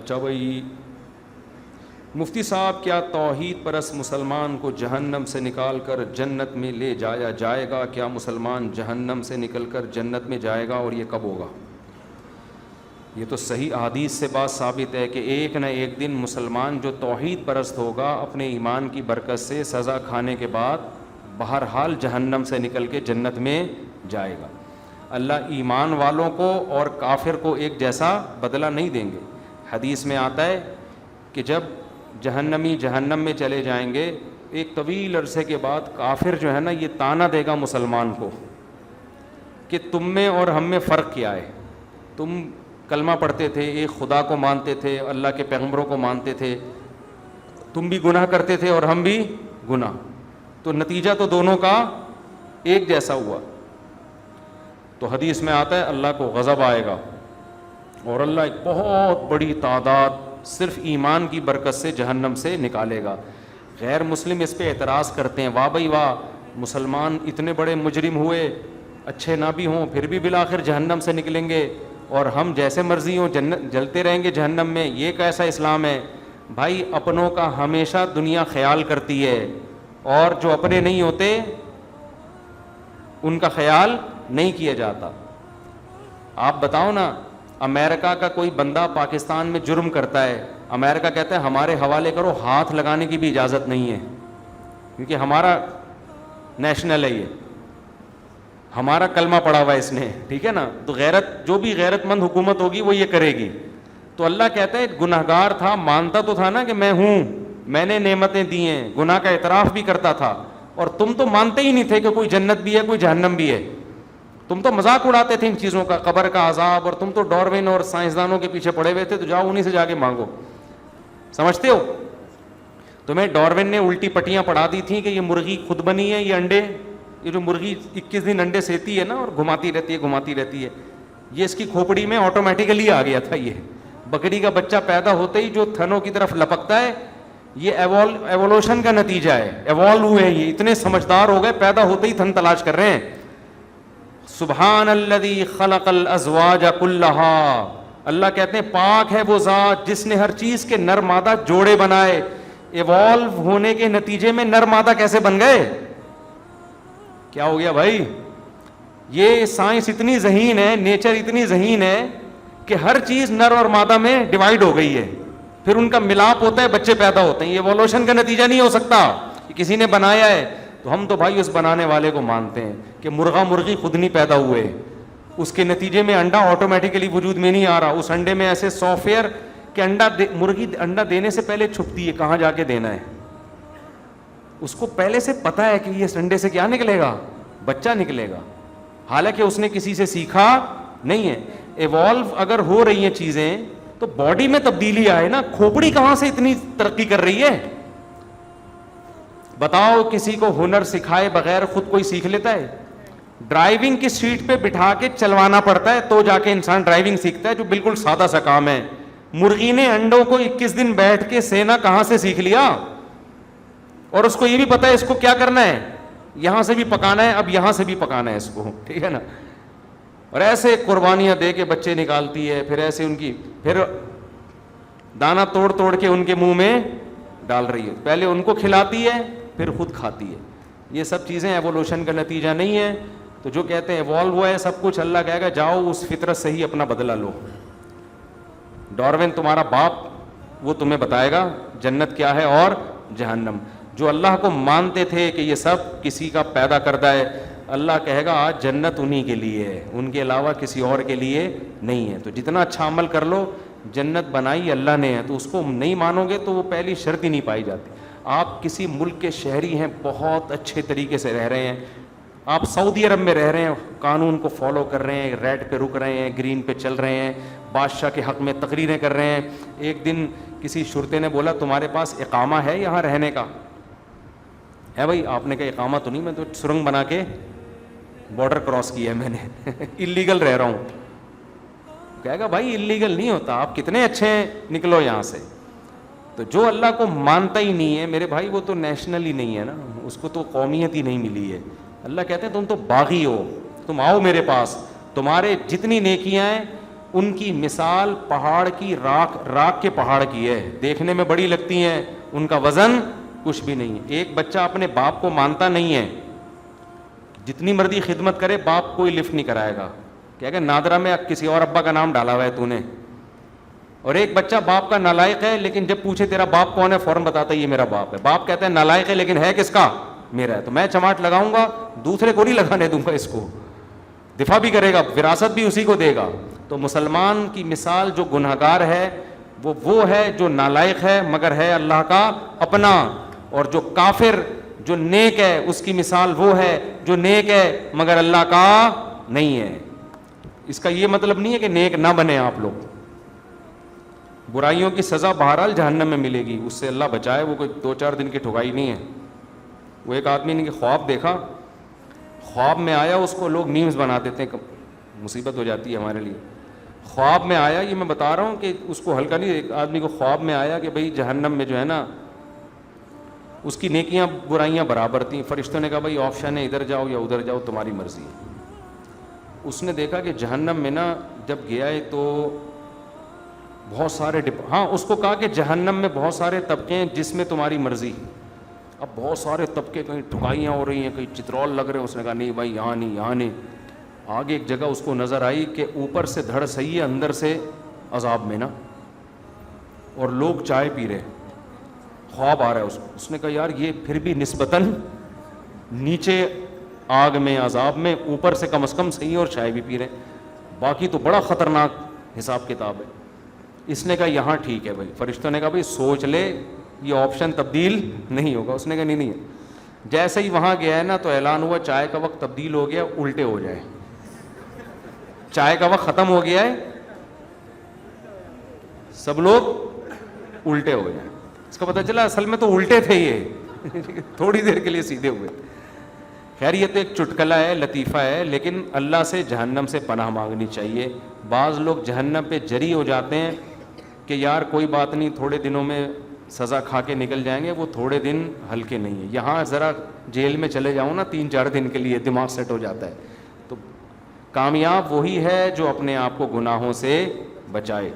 اچھا بھائی مفتی صاحب، کیا توحید پرست مسلمان کو جہنم سے نکال کر جنت میں لے جایا جائے گا؟ کیا مسلمان جہنم سے نکل کر جنت میں جائے گا اور یہ کب ہوگا؟ یہ تو صحیح احادیث سے بات ثابت ہے کہ ایک نہ ایک دن مسلمان جو توحید پرست ہوگا اپنے ایمان کی برکت سے سزا کھانے کے بعد بہرحال جہنم سے نکل کے جنت میں جائے گا۔ اللہ ایمان والوں کو اور کافر کو ایک جیسا بدلہ نہیں دیں گے۔ حدیث میں آتا ہے کہ جب جہنمی جہنم میں چلے جائیں گے، ایک طویل عرصے کے بعد کافر جو ہے نا یہ طعنہ دے گا مسلمان کو کہ تم میں اور ہم میں فرق کیا ہے؟ تم کلمہ پڑھتے تھے، ایک خدا کو مانتے تھے، اللہ کے پیغمبروں کو مانتے تھے، تم بھی گناہ کرتے تھے اور ہم بھی گناہ، تو نتیجہ تو دونوں کا ایک جیسا ہوا۔ تو حدیث میں آتا ہے اللہ کو غضب آئے گا اور اللہ ایک بہت بڑی تعداد صرف ایمان کی برکت سے جہنم سے نکالے گا۔ غیر مسلم اس پہ اعتراض کرتے ہیں، واہ بھائی واہ، مسلمان اتنے بڑے مجرم ہوئے، اچھے نہ بھی ہوں پھر بھی بالآخر جہنم سے نکلیں گے اور ہم جیسے مرضی ہوں جلتے رہیں گے جہنم میں، یہ کیسا اسلام ہے؟ بھائی اپنوں کا ہمیشہ دنیا خیال کرتی ہے اور جو اپنے نہیں ہوتے ان کا خیال نہیں کیا جاتا۔ آپ بتاؤ نا، امریکہ کا کوئی بندہ پاکستان میں جرم کرتا ہے، امریکہ کہتا ہے ہمارے حوالے کرو، ہاتھ لگانے کی بھی اجازت نہیں ہے کیونکہ ہمارا نیشنل ہے، یہ ہمارا کلمہ پڑا ہوا ہے اس نے، ٹھیک ہے نا؟ تو غیرت، جو بھی غیرت مند حکومت ہوگی وہ یہ کرے گی۔ تو اللہ کہتا ہے گناہگار تھا، مانتا تو تھا نا کہ میں ہوں، میں نے نعمتیں دی ہیں، گناہ کا اعتراف بھی کرتا تھا، اور تم تو مانتے ہی نہیں تھے کہ کوئی جنت بھی ہے کوئی جہنم بھی ہے، تم تو مذاق اڑاتے تھے ان چیزوں کا، قبر کا عذاب، اور تم تو ڈاروین اور سائنسدانوں کے پیچھے پڑے ہوئے تھے، تو جاؤ انہی سے جا کے مانگو، سمجھتے ہو؟ تمہیں ڈاروین نے الٹی پٹیاں پڑھا دی تھیں کہ یہ مرغی خود بنی ہے، یہ انڈے، یہ جو مرغی 21 دن انڈے سیتی ہے نا اور گھماتی رہتی ہے، یہ اس کی کھوپڑی میں آٹومیٹیکلی آ گیا تھا۔ یہ بکری کا بچہ پیدا ہوتے ہی جو تھنوں کی طرف لپکتا ہے، یہ ایوولوشن کا نتیجہ ہے، ایوالو ہوئے، یہ اتنے سمجھدار ہو گئے، پیدا ہوتے ہی تھن تلاش کر رہے ہیں۔ سبحان الذی خلق الازواج کلھا، اللہ کہتے ہیں پاک ہے وہ ذات جس نے ہر چیز کے نر مادہ جوڑے بنائے۔ ایوالو ہونے کے نتیجے میں نر مادہ کیسے بن گئے؟ کیا ہو گیا بھائی؟ یہ سائنس اتنی ذہین ہے، نیچر اتنی ذہین ہے کہ ہر چیز نر اور مادہ میں ڈیوائیڈ ہو گئی ہے، پھر ان کا ملاپ ہوتا ہے، بچے پیدا ہوتے ہیں۔ یہ ایوولوشن کا نتیجہ نہیں ہو سکتا کہ کسی نے بنایا ہے، تو ہم تو بھائی اس بنانے والے کو مانتے ہیں کہ مرغا مرغی خود نہیں پیدا ہوئے، اس کے نتیجے میں انڈا آٹومیٹیکلی وجود میں نہیں آ رہا، اس انڈے میں ایسے سافٹ ویئر کہ مرغی انڈا دینے سے پہلے چھپتی ہے کہاں جا کے دینا ہے، اس کو پہلے سے پتا ہے کہ یہ انڈے سے کیا نکلے گا، بچہ نکلے گا، حالانکہ اس نے کسی سے سیکھا نہیں ہے۔ ایوالو اگر ہو رہی ہیں چیزیں تو باڈی میں تبدیلی آئے نا، کھوپڑی کہاں سے اتنی ترقی کر رہی ہے؟ بتاؤ کسی کو ہنر سکھائے بغیر خود کوئی سیکھ لیتا ہے؟ ڈرائیونگ کی سیٹ پہ بٹھا کے چلوانا پڑتا ہے تو جا کے انسان ڈرائیونگ سیکھتا ہے، جو بالکل سادہ سا کام ہے۔ مرغی نے انڈوں کو 21 دن بیٹھ کے سینا کہاں سے سیکھ لیا؟ اور اس کو یہ بھی پتا ہے اس کو کیا کرنا ہے، یہاں سے بھی پکانا ہے، اب یہاں سے بھی پکانا ہے اس کو، ٹھیک ہے نا؟ اور ایسے قربانیاں دے کے بچے نکالتی ہے، پھر ایسے ان کی پھر دانا توڑ توڑ کے ان کے منہ میں ڈال رہی ہے، پہلے ان کو کھلاتی ہے پھر خود کھاتی ہے۔ یہ سب چیزیں ایوولوشن کا نتیجہ نہیں ہے۔ تو جو کہتے ہیں ایوالو ہوا ہے سب کچھ، اللہ کہے گا جاؤ اس فطرت سے ہی اپنا بدلہ لو۔ ڈاروین تمہارا باپ، وہ تمہیں بتائے گا جنت کیا ہے اور جہنم۔ جو اللہ کو مانتے تھے کہ یہ سب کسی کا پیدا کردہ ہے، اللہ کہے گا آج جنت انہی کے لیے ہے، ان کے علاوہ کسی اور کے لیے نہیں ہے۔ تو جتنا اچھا عمل کر لو، جنت بنائی اللہ نے ہے، تو اس کو نہیں مانو گے تو وہ پہلی شرط ہی نہیں پائی جاتی۔ آپ کسی ملک کے شہری ہیں، بہت اچھے طریقے سے رہ رہے ہیں، آپ سعودی عرب میں رہ رہے ہیں، قانون کو فالو کر رہے ہیں، ریڈ پہ رک رہے ہیں، گرین پہ چل رہے ہیں، بادشاہ کے حق میں تقریریں کر رہے ہیں۔ ایک دن کسی شرطے نے بولا تمہارے پاس اقامہ ہے یہاں رہنے کا؟ ہے بھائی، آپ نے کہا اقامہ تو نہیں، میں تو سرنگ بنا کے بارڈر کراس کیا ہے میں نے، اللیگل رہ رہا ہوں۔ کہے گا بھائی اللیگل نہیں ہوتا، آپ کتنے اچھے ہیں، نکلو یہاں سے۔ تو جو اللہ کو مانتا ہی نہیں ہے میرے بھائی، وہ تو نیشنل ہی نہیں ہے نا، اس کو تو قومیت ہی نہیں ملی ہے۔ اللہ کہتے ہیں تم تو باغی ہو، تم آؤ میرے پاس، تمہارے جتنی نیکیاں ہیں ان کی مثال پہاڑ کی راکھ کے پہاڑ کی ہے, دیکھنے میں بڑی لگتی ہیں, ان کا وزن کچھ بھی نہیں ہے. ایک بچہ اپنے باپ کو مانتا نہیں ہے, جتنی مرضی خدمت کرے باپ کوئی لفٹ نہیں کرائے گا, کیا کہ نادرا میں کسی اور ابا کا نام ڈالا ہوا ہے تو نے. اور ایک بچہ باپ کا نالائق ہے, لیکن جب پوچھے تیرا باپ کون ہے فوراً بتاتا ہے یہ میرا باپ ہے. باپ کہتا ہے نالائق ہے لیکن ہے کس کا, میرا ہے, تو میں چماٹ لگاؤں گا, دوسرے کو نہیں لگانے دوں گا, اس کو دفاع بھی کرے گا, وراثت بھی اسی کو دے گا. تو مسلمان کی مثال جو گنہگار ہے وہ ہے جو نالائق ہے مگر ہے اللہ کا اپنا, اور جو کافر جو نیک ہے اس کی مثال وہ ہے جو نیک ہے مگر اللہ کا نہیں ہے. اس کا یہ مطلب نہیں ہے کہ نیک نہ بنے آپ لوگ, برائیوں کی سزا بہرحال جہنم میں ملے گی, اس سے اللہ بچائے, وہ کوئی 2-4 دن کی ٹھگائی نہیں ہے. وہ ایک آدمی نے خواب دیکھا, خواب میں آیا, اس کو لوگ میمز بنا دیتے ہیں, مصیبت ہو جاتی ہے ہمارے لیے. خواب میں آیا, یہ میں بتا رہا ہوں کہ اس کو ہلکا نہیں, ایک آدمی کو خواب میں آیا کہ بھئی جہنم میں جو ہے نا اس کی نیکیاں برائیاں برابر تھیں. فرشتوں نے کہا بھئی آپشن ہے ادھر جاؤ یا ادھر جاؤ, تمہاری مرضی ہے. اس نے دیکھا کہ جہنم میں نا جب گیا ہے تو بہت سارے ہاں اس کو کہا کہ جہنم میں بہت سارے طبقے ہیں جس میں تمہاری مرضی. اب بہت سارے طبقے, کہیں ٹھگائیاں ہو رہی ہیں, کہیں چترول لگ رہے ہیں. اس نے کہا نہیں بھائی یہاں نہیں, یہاں نہیں. آگے ایک جگہ اس کو نظر آئی کہ اوپر سے دھڑ صحیح ہے, اندر سے عذاب میں نا, اور لوگ چائے پی رہے, خواب آ رہا ہے اس کو. اس نے کہا یار یہ پھر بھی نسبتاً نیچے آگ میں عذاب میں, اوپر سے کم از کم صحیح ہے اور چائے بھی پی رہے, باقی تو بڑا خطرناک حساب کتاب ہے. اس نے کہا یہاں ٹھیک ہے بھائی. فرشتوں نے کہا بھائی سوچ لے یہ آپشن تبدیل نہیں ہوگا. اس نے کہا نہیں ہے. جیسے ہی وہاں گیا ہے نا تو اعلان ہوا چائے کا وقت تبدیل ہو گیا, الٹے ہو جائے, چائے کا وقت ختم ہو گیا ہے, سب لوگ الٹے ہو جائیں. اس کا پتہ چلا اصل میں تو الٹے تھے یہ, تھوڑی دیر کے لیے سیدھے ہوئے. خیر یہ تو ایک چٹکلہ ہے, لطیفہ ہے, لیکن اللہ سے جہنم سے پناہ مانگنی چاہیے. بعض لوگ جہنم پہ جری ہو جاتے ہیں کہ یار کوئی بات نہیں, تھوڑے دنوں میں سزا کھا کے نکل جائیں گے. وہ تھوڑے دن ہلکے نہیں ہیں. یہاں ذرا جیل میں چلے جاؤں نا 3-4 دن کے لیے, دماغ سیٹ ہو جاتا ہے. تو کامیاب وہی ہے جو اپنے آپ کو گناہوں سے بچائے.